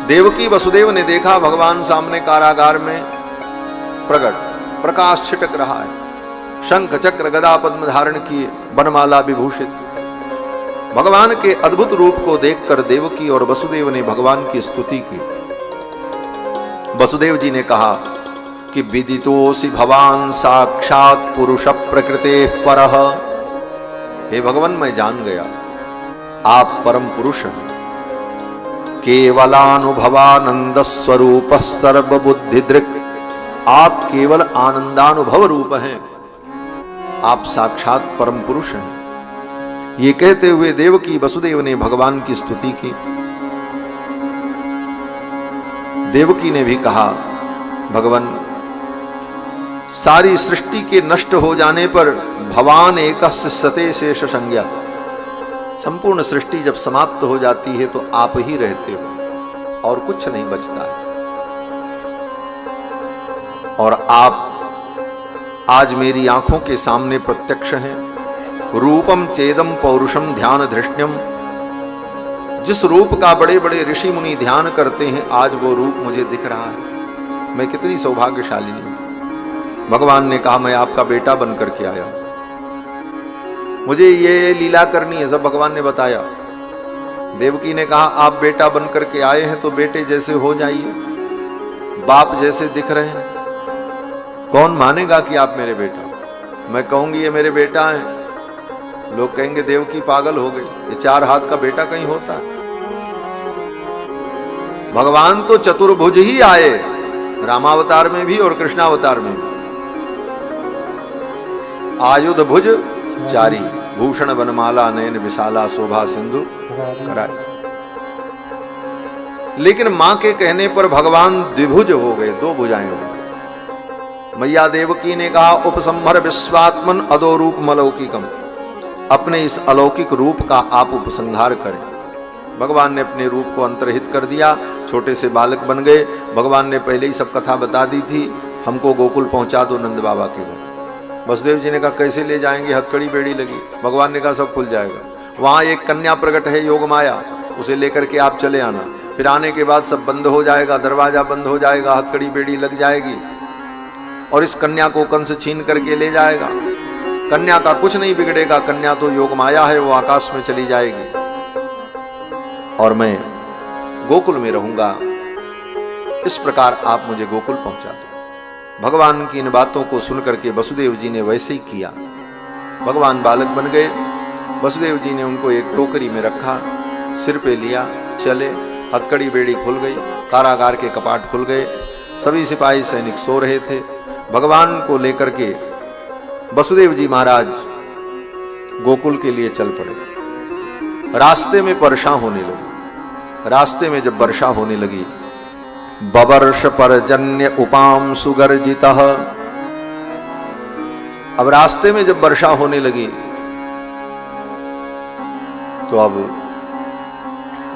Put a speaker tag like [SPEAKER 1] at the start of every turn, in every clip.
[SPEAKER 1] देवकी वसुदेव ने देखा भगवान सामने कारागार में प्रकट, प्रकाश छिटक रहा है, शंख चक्र गदा पद्म धारण किए, वनमाला विभूषित। भगवान के अद्भुत रूप को देखकर देवकी और वसुदेव ने भगवान की स्तुति की। वसुदेव जी ने कहा कि विदितोसि भवान साक्षात पुरुष प्रकृते परः। हे भगवान, मैं जान गया आप परम पुरुष हैं, केवलानुभवानंद स्वरूप सर्वबुद्धि दृक्। आप केवल आनंदानुभव रूप हैं, आप साक्षात परम पुरुष हैं। ये कहते हुए देवकी वसुदेव ने भगवान की स्तुति की। देवकी ने भी कहा, भगवान, सारी सृष्टि के नष्ट हो जाने पर भवान एकस्य सते शेष संज्ञा। संपूर्ण सृष्टि जब समाप्त हो जाती है तो आप ही रहते हो और कुछ नहीं बचता है। और आप आज मेरी आंखों के सामने प्रत्यक्ष हैं। रूपम चेदम पौरुषम ध्यान धृष्ण्यम। जिस रूप का बड़े बड़े ऋषि मुनि ध्यान करते हैं, आज वो रूप मुझे दिख रहा है। मैं कितनी सौभाग्यशालिनी हूं। भगवान ने कहा, मैं आपका बेटा बनकर के आया, मुझे ये लीला करनी है, सब भगवान ने बताया। देवकी ने कहा, आप बेटा बनकर के आए हैं तो बेटे जैसे हो जाइए, बाप जैसे दिख रहे हैं। कौन मानेगा कि आप मेरे बेटा? मैं कहूंगी ये मेरे बेटा हैं, लोग कहेंगे देवकी पागल हो गई, ये 4 हाथ का बेटा कहीं होता है? भगवान तो चतुर्भुज ही आए, रामावतार में भी और कृष्णावतार में भी। आयुध भुज चारी, भूषण वनमाला नयन विशाला, शोभा सिंधु कराई। लेकिन मां के कहने पर भगवान द्विभुज हो गए, 2 भुजाएं हो गई। मैया देवकी ने कहा, उपसंहर विश्वात्मन अदो रूप मलौकिकम। अपने इस अलौकिक रूप का आप उपसंहार करें। भगवान ने अपने रूप को अंतर्हित कर दिया, छोटे से बालक बन गए। भगवान ने पहले ही सब कथा बता दी थी, हमको गोकुल पहुंचा दो नंद बाबा के घर। वसुदेव जी ने कहा, कैसे ले जाएंगे, हथकड़ी बेड़ी लगी। भगवान ने कहा, सब खुल जाएगा। वहां एक कन्या प्रकट है योग माया, उसे लेकर के आप चले आना। फिर आने के बाद सब बंद हो जाएगा, दरवाजा बंद हो जाएगा, हथकड़ी बेड़ी लग जाएगी और इस कन्या को कंस छीन करके ले जाएगा। कन्या का कुछ नहीं बिगड़ेगा, कन्या तो योग माया है, वो आकाश में चली जाएगी और मैं गोकुल में रहूंगा। इस प्रकार आप मुझे गोकुल पहुंचा दो। भगवान की इन बातों को सुनकर के वसुदेव जी ने वैसे ही किया। भगवान बालक बन गए। वसुदेव जी ने उनको एक टोकरी में रखा, सिर पे लिया, चले। हथकड़ी बेड़ी खुल गई, कारागार के कपाट खुल गए, सभी सिपाही सैनिक सो रहे थे। भगवान को लेकर के वसुदेव जी महाराज गोकुल के लिए चल पड़े। रास्ते में वर्षा होने लगी। रास्ते में जब वर्षा होने लगी, बवर्ष परजन्य उपाम सुगर्जितः। अब रास्ते में जब वर्षा होने लगी तो अब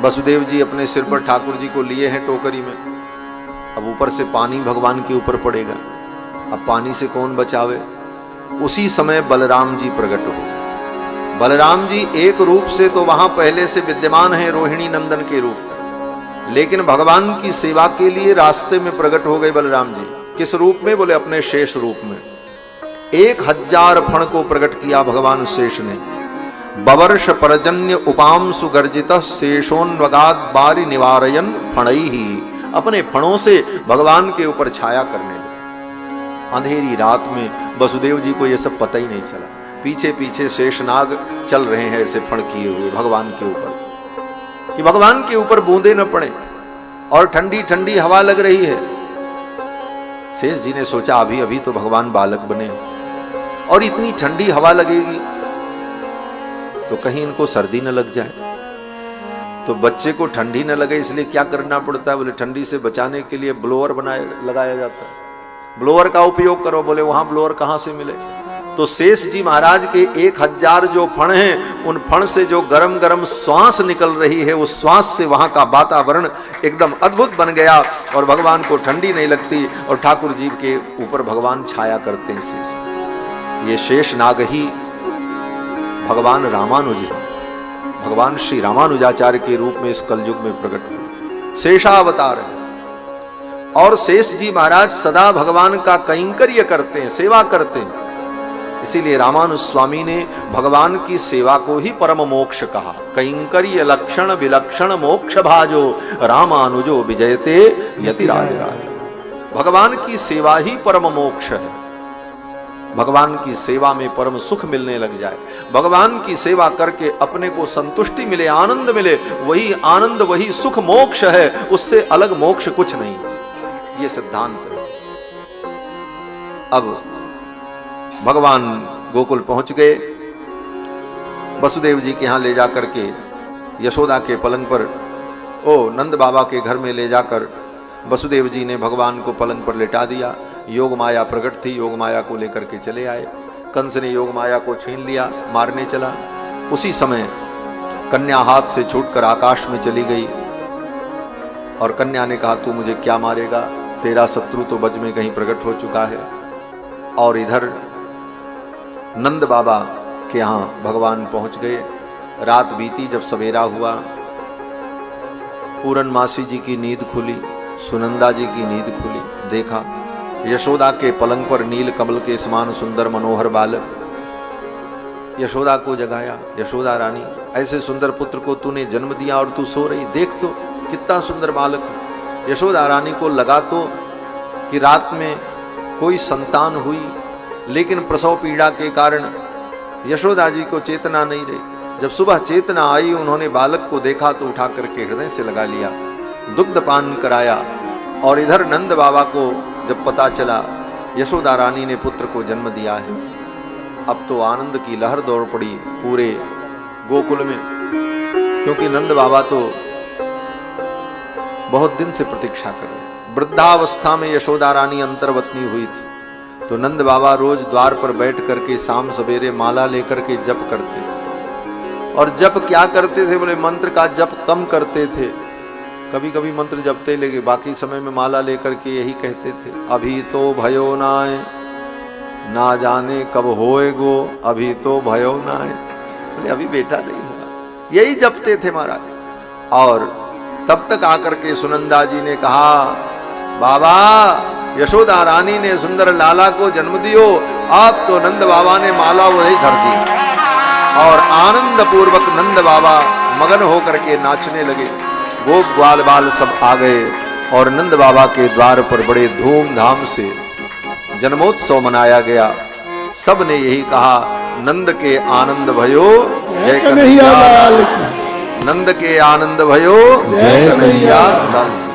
[SPEAKER 1] वसुदेव जी अपने सिर पर ठाकुर जी को लिए हैं टोकरी में। अब ऊपर से पानी भगवान के ऊपर पड़ेगा। अब पानी से कौन बचावे? उसी समय बलराम जी प्रकट हो। बलराम जी एक रूप से तो वहां पहले से विद्यमान है, रोहिणी नंदन के रूप, लेकिन भगवान की सेवा के लिए रास्ते में प्रकट हो गए बलराम जी। किस रूप में? बोले अपने शेष रूप में। 1000 फण को प्रकट किया भगवान शेष ने। बवर्ष परजन्य उपाम सुगर्जित शेषोन्वगाद बारी निवारयन फणई ही। अपने फणों से भगवान के ऊपर छाया करने लगे। अंधेरी रात में वसुदेव जी को यह सब पता ही नहीं चला। पीछे पीछे शेषनाग चल रहे हैं ऐसे फण किए हुए भगवान के ऊपर, कि भगवान के ऊपर बूंदे न पड़े। और ठंडी ठंडी हवा लग रही है। शेष जी ने सोचा, अभी अभी तो भगवान बालक बने और इतनी ठंडी हवा लगेगी तो कहीं इनको सर्दी न लग जाए। तो बच्चे को ठंडी न लगे इसलिए क्या करना पड़ता है? बोले ठंडी से बचाने के लिए ब्लोअर लगाया जाता है। ब्लोअर का उपयोग करो। बोले वहां ब्लोअर कहां से मिले? तो शेष जी महाराज के 1000 जो फण हैं, उन फण से जो गरम गरम श्वास निकल रही है, उस श्वास से वहां का वातावरण एकदम अद्भुत बन गया और भगवान को ठंडी नहीं लगती और ठाकुर जी के ऊपर भगवान छाया करते हैं। शेष, ये शेष नाग ही भगवान रामानुज, भगवान श्री रामानुजाचार्य के रूप में इस कलयुग में प्रकट हुए। शेषावतार है। और शेष जी महाराज सदा भगवान का कैंकर्य करते हैं, सेवा करते हैं। इसीलिए रामानुज स्वामी ने भगवान की सेवा को ही परम मोक्ष कहा। कैंकर्य लक्षण विलक्षण मोक्ष भाजो रामानुजो विजयते यति राज राज। भगवान की सेवा ही परम मोक्ष है। भगवान की सेवा में परम सुख मिलने लग जाए, भगवान की सेवा करके अपने को संतुष्टि मिले, आनंद मिले, वही आनंद वही सुख मोक्ष है। उससे अलग मोक्ष कुछ नहीं, ये सिद्धांत है। अब भगवान गोकुल पहुंच गए। वसुदेव जी के यहां ले जाकर के यशोदा के पलंग पर, नंद बाबा के घर में ले जाकर वसुदेव जी ने भगवान को पलंग पर लेटा दिया। योग माया प्रकट थी, योग माया को लेकर के चले आए। कंस ने योग माया को छीन लिया, मारने चला। उसी समय कन्या हाथ से छूटकर आकाश में चली गई और कन्या ने कहा, तू मुझे क्या मारेगा, तेरा शत्रु तो बज में कहीं प्रकट हो चुका है। और इधर नंद बाबा के यहाँ भगवान पहुंच गए। रात बीती, जब सवेरा हुआ, पूरनमासी जी की नींद खुली, सुनंदा जी की नींद खुली। देखा यशोदा के पलंग पर नील कमल के समान सुंदर मनोहर बालक। यशोदा को जगाया, यशोदा रानी, ऐसे सुंदर पुत्र को तूने जन्म दिया और तू सो रही, देख तो कितना सुंदर बालक। यशोदा रानी को लगा तो कि रात में कोई संतान हुई, लेकिन प्रसव पीड़ा के कारण यशोदा जी को चेतना नहीं रही। जब सुबह चेतना आई, उन्होंने बालक को देखा तो उठा करके हृदय से लगा लिया, दुग्ध पान कराया। और इधर नंद बाबा को जब पता चला यशोदा रानी ने पुत्र को जन्म दिया है, अब तो आनंद की लहर दौड़ पड़ी पूरे गोकुल में, क्योंकि नंद बाबा तो बहुत दिन से प्रतीक्षा कर रहे। वृद्धावस्था में यशोदा रानी अंतर्वतनी हुई थी, तो नंद बाबा रोज द्वार पर बैठ करके शाम सवेरे माला लेकर के जप करते थे। और जप क्या करते थे, बोले मंत्र का जप कम करते थे। कभी कभी मंत्र जपते, लेकिन बाकी समय में माला लेकर के यही कहते थे, अभी तो भयो नाय, ना जाने कब होएगो, अभी तो भयो नाय। बोले अभी बेटा नहीं हुआ, यही जपते थे महाराज। और तब तक आकर के सुनंदा जी ने कहा, बाबा यशोदा रानी ने सुंदर लाला को जन्म दियो। अब तो नंद बाबा ने माला वही धर दी और आनंद पूर्वक नंद बाबा मगन होकर के नाचने लगे। गोप ग्वाल बाल सब आ गए और नंद बाबा के द्वार पर बड़े धूमधाम से जन्मोत्सव मनाया गया। सब ने यही कहा, नंद के आनंद भयो जय कन्हैया लाल की, नंद के आनंद भयो जय कन्हैया लाल की।